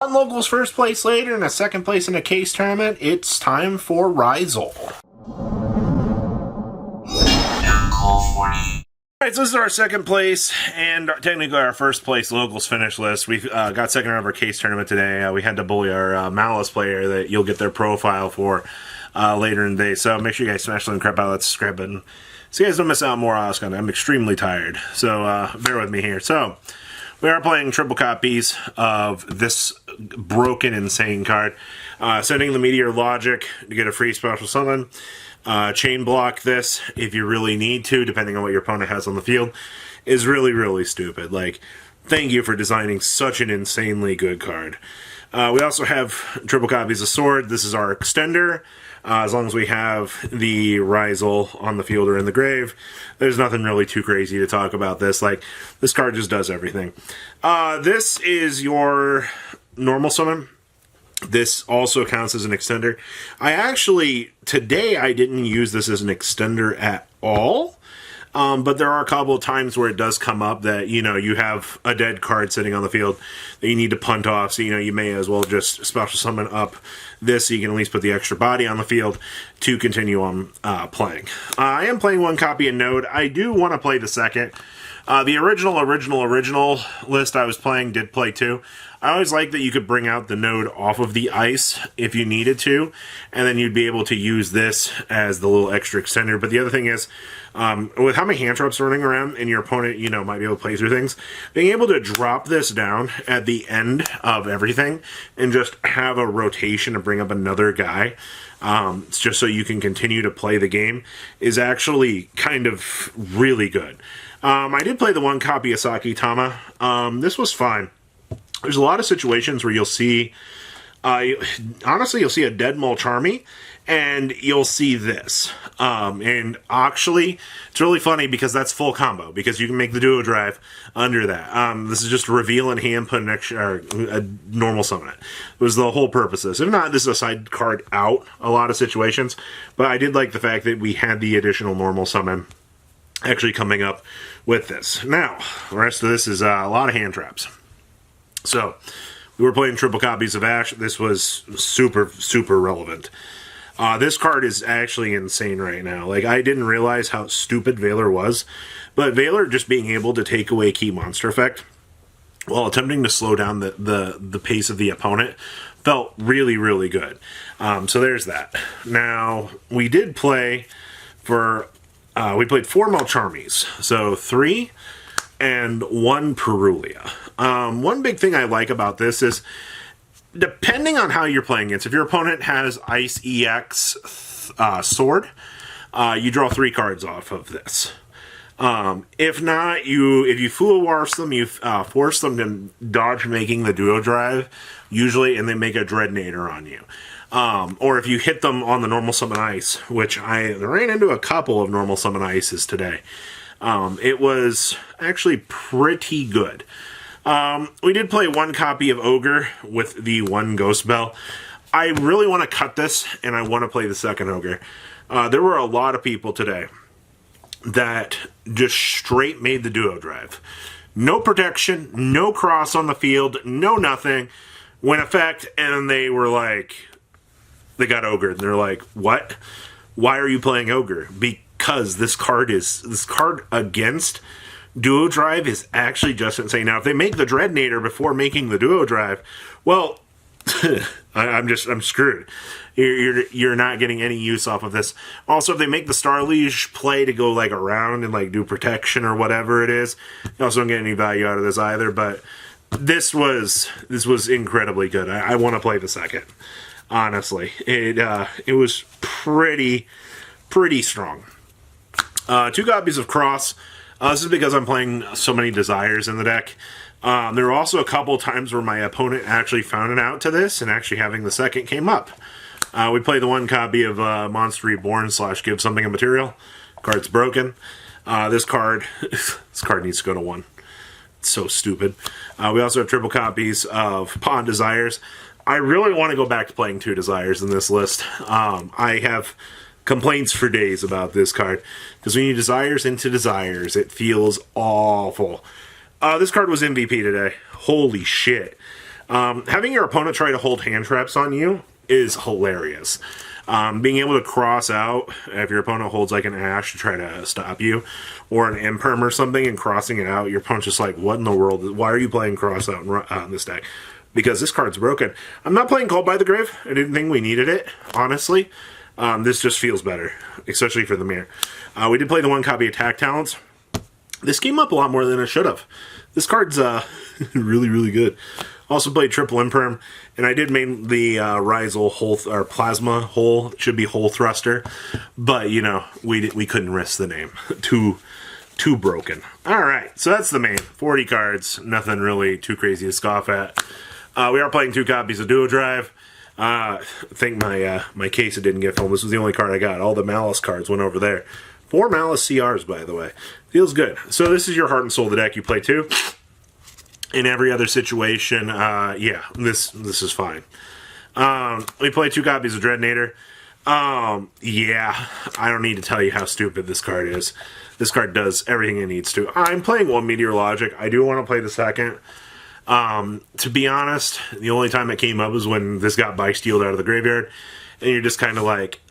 One locals first place later and a second place in a case tournament. It's time for Ryzeal. Alright, so this is our second place and technically our first place locals finish list. We've got second round of our case tournament today. We had to bully our Malice player that you'll get their profile for later in the day. So make sure you guys smash the crap out of that subscribe button so you guys don't miss out on more Oz content. I'm extremely tired, so bear with me here. So we are playing triple copies of this broken, insane card. Sending the Meteor Logic to get a free special summon. Chain block this if you really need to, depending on what your opponent has on the field, is really, really stupid. Like, thank you for designing such an insanely good card. We also have triple copies of Sword. This is our extender. As long as we have the Ryzeal on the field or in the grave, there's nothing really too crazy to talk about this. Like, this card just does everything. This is your normal summon. This also counts as an extender. Today I didn't use this as an extender at all. But there are a couple of times where it does come up that, you have a dead card sitting on the field that you need to punt off, so, you may as well just special summon up this so you can at least put the extra body on the field to continue on playing. I am playing one copy of Node. I do want to play the second. The original list I was playing did play two. I always like that you could bring out the Node off of the ice if you needed to, and then you'd be able to use this as the little extra extender. But the other thing is, with how many hand traps running around and your opponent, might be able to play through things, being able to drop this down at the end of everything and just have a rotation to bring up another guy, just so you can continue to play the game, is actually kind of really good. I did play the one copy of Saki Tama. This was fine. There's a lot of situations where you'll see, honestly, you'll see a dead Molcharmy, and you'll see this. And actually, it's really funny because that's full combo, because you can make the duo drive under that. This is just reveal and hand put an extra, a normal summon it. It was the whole purpose of this. If not, this is a side card out a lot of situations, but I did like the fact that we had the additional normal summon actually coming up with this. Now, the rest of this is a lot of hand traps. So, we were playing triple copies of Ash. This was super, super relevant. This card is actually insane right now. Like, I didn't realize how stupid Valor was, but Valor just being able to take away key monster effect while attempting to slow down the pace of the opponent felt really, really good. So there's that. Now, we did play for... we played 4 Molcharmies, so 3 and 1 Perulia. One big thing I like about this is, depending on how you're playing against, if your opponent has Ice EX Sword, you draw 3 cards off of this. If not, if you Full Wars them, you force them to dodge making the duo drive, usually, and they make a Dreadnader on you. Or if you hit them on the normal summon ice, which I ran into a couple of normal summon ices today. It was actually pretty good. We did play one copy of Ogre with the 1 Ghost Bell. I really want to cut this, and I want to play the second Ogre. There were a lot of people today that just straight made the duo drive. No protection, no cross on the field, no nothing. Went effect, and they were like... They got Ogre, and they're like, what? Why are you playing Ogre? Because this card against duo drive is actually just insane. Now, if they make the Dreadnader before making the duo drive, well, I'm screwed. You're not getting any use off of this. Also, if they make the Star Liege play to go like around and like do protection or whatever it is, you also don't get any value out of this either. But this was incredibly good. I want to play the second. Honestly, it was pretty strong. 2 copies of Cross. This is because I'm playing so many Desires in the deck. There were also a couple of times where my opponent actually found it out to this, and actually having the second came up. We played the 1 copy of Monster Reborn / Give Something a Material. Card's broken. This card needs to go to 1. It's so stupid. We also have triple copies of Pawn Desires. I really want to go back to playing 2 Desires in this list. I have complaints for days about this card, because when you Desires into Desires, it feels awful. This card was MVP today. Holy shit. Having your opponent try to hold hand traps on you is hilarious. Being able to cross out if your opponent holds like an Ash to try to stop you, or an Imperm or something, and crossing it out, your opponent's just like, what in the world? Why are you playing cross out in this deck? Because this card's broken. I'm not playing Called by the Grave. I didn't think we needed it, honestly. This just feels better, especially for the mirror. We did play the 1 copy Attack Talents. This came up a lot more than it should have. This card's really, really good. Also played triple Imperm, and I did main the Ryzeal hole, or Plasma hole. It should be Hole Thruster, but you know, we couldn't risk the name. Too broken. All right, so that's the main 40 cards. Nothing really too crazy to scoff at. We are playing 2 copies of Duo Drive. I think my case it didn't get filmed. This was the only card I got. All the Malice cards went over there. 4 Malice CRs, by the way. Feels good. So this is your Heart and Soul of the deck. You play 2. In every other situation, yeah, this is fine. We play 2 copies of Dreadnator. Yeah, I don't need to tell you how stupid this card is. This card does everything it needs to. I'm playing 1 Meteor Logic. I do want to play the second. To be honest, the only time it came up was when this got bike-stealed out of the graveyard. And you're just kind of like,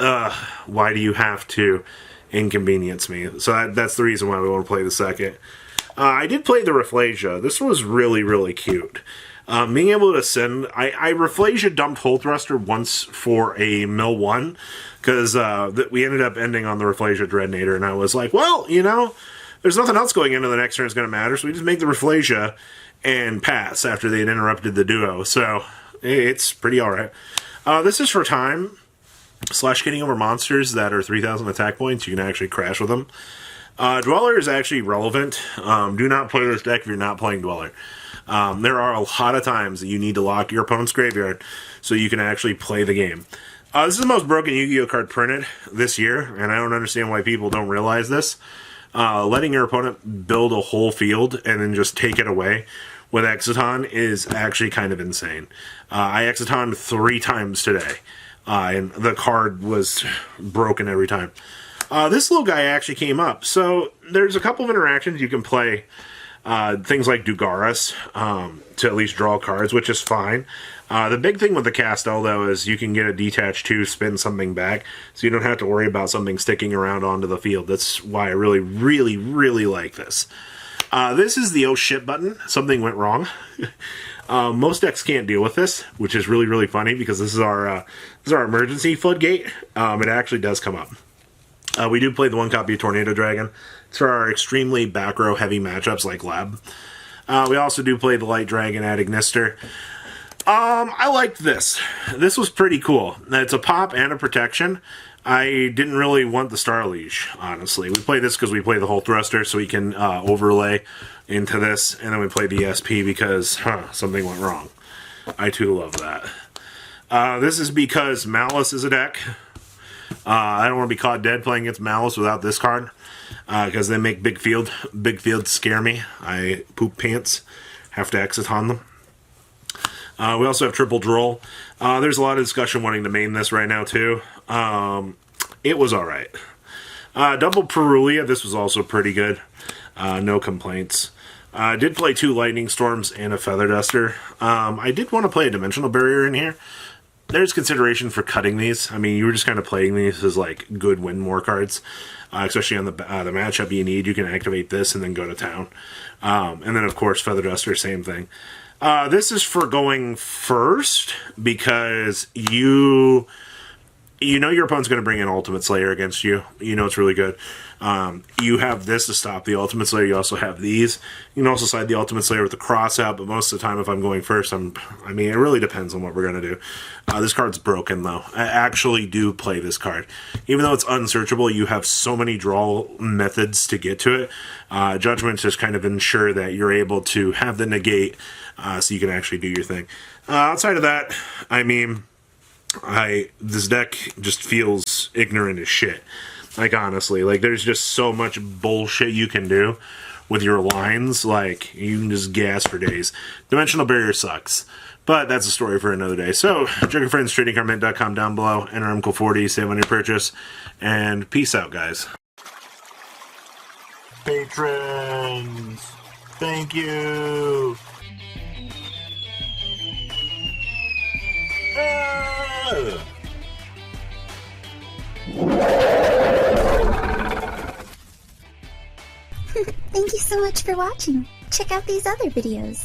why do you have to inconvenience me? So that's the reason why we want to play the second. I did play the Rafflesia. This was really, really cute. Being able to send... I Rafflesia dumped Hole Thruster once for a mill 1, because we ended up ending on the Rafflesia Dreadnator, and I was like, well, you know, there's nothing else going into the next turn that's going to matter, so we just make the Rafflesia and pass after they had interrupted the duo. So, it's pretty alright. This is for time, / getting over monsters that are 3,000 attack points. You can actually crash with them. Dweller is actually relevant. Do not play this deck if you're not playing Dweller. There are a lot of times that you need to lock your opponent's graveyard so you can actually play the game. This is the most broken Yu-Gi-Oh card printed this year, and I don't understand why people don't realize this. Letting your opponent build a whole field and then just take it away with Exiton is actually kind of insane. I Exitoned 3 times today, and the card was broken every time. This little guy actually came up. So there's a couple of interactions you can play. Things like Dugaris to at least draw cards, which is fine. The big thing with the Castel, though, is you can get a detach 2, spin something back, so you don't have to worry about something sticking around onto the field. That's why I really, really, really like this. This is the oh shit button. Something went wrong. Most decks can't deal with this, which is really, really funny, because this is our emergency floodgate. It actually does come up. We do play the 1 copy of Tornado Dragon. It's for our extremely back row heavy matchups like Lab. We also do play the Light Dragon at Ignister. I liked this. This was pretty cool. It's a pop and a protection. I didn't really want the Star Leash, honestly. We play this because we play the Hole Thruster, so we can overlay into this, and then we play the SP because something went wrong. I too love that. This is because Malice is a deck. I don't want to be caught dead playing against Malice without this card, because they make big field. Big fields scare me. I poop pants. Have to exit on them. We also have triple Droll. There's a lot of discussion wanting to main this right now too. It was alright. Double Perulia. This was also pretty good. No complaints. I did play 2 Lightning Storms and a Feather Duster. I did want to play a Dimensional Barrier in here. There's consideration for cutting these. I mean, you were just kind of playing these as like good win more cards, especially on the matchup you need. You can activate this and then go to town. And then, of course, Feather Duster, same thing. This is for going first because you know your opponent's going to bring in Ultimate Slayer against you. You know it's really good. You have this to stop the Ultimate Slayer. You also have these. You can also side the Ultimate Slayer with the cross out, but most of the time if I'm going first, I mean, it really depends on what we're going to do. This card's broken, though. I actually do play this card. Even though it's unsearchable, you have so many draw methods to get to it. Judgments just kind of ensure that you're able to have the negate so you can actually do your thing. Outside of that, I mean, this deck just feels ignorant as shit. Like, honestly, like, there's just so much bullshit you can do with your lines. Like, you can just gas for days. Dimensional Barrier sucks. But that's a story for another day. So, check your friends, tradingcardmint.com down below. Enter MCO40, save on your purchase. And peace out, guys. Patrons! Thank you! Thank you so much for watching. Check out these other videos.